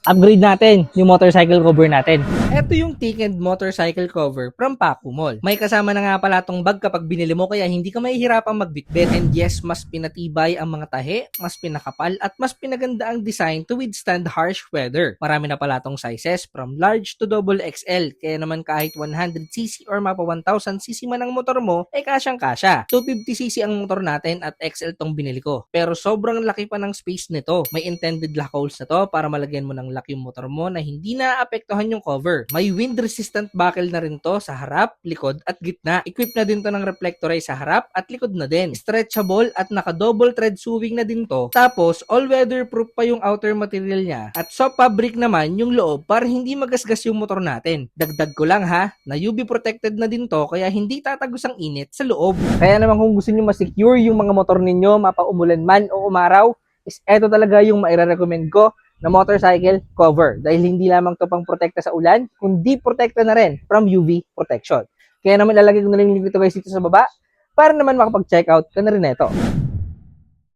upgrade natin yung motorcycle cover natin. Ito yung thickened motorcycle cover from Paco Mall. May kasama na nga pala tong bag kapag binili mo kaya hindi ka mahihirapang magbitbit. And yes, mas pinatibay ang mga tahi, mas pinakapal at mas pinaganda ang design to withstand harsh weather. Marami na pala tong sizes from large to double XL. Kaya naman kahit 100cc or mapa 1000cc man ang motor mo, ay kasyang kasya. 250cc ang motor natin at XL tong binili ko. Pero sobrang laki pa ng space nito. May intended lock holes na to para malagyan mo ng lock yung motor mo na hindi naapektuhan yung cover. May wind resistant buckle na rin to sa harap, likod at gitna. Equip na din to ng reflector eye sa harap at likod na din. Stretchable at naka double thread sewing na din to. Tapos all weather proof pa yung outer material niya at soft fabric naman yung loob para hindi magasgas yung motor natin. Dagdag ko lang ha, na UV protected na din to kaya hindi tatagos ang init sa loob. Kaya naman kung gusto niyo ma-secure yung mga motor ninyo, mapa-umulan man o umaraw, is eto talaga yung maire-recommend ko na motorcycle cover dahil hindi lamang to pang protekta sa ulan, kundi protekta na rin from UV protection. Kaya naman ilalagay ko na rin yung link dito guys dito sa baba para naman makapag-check out ka na rin ito.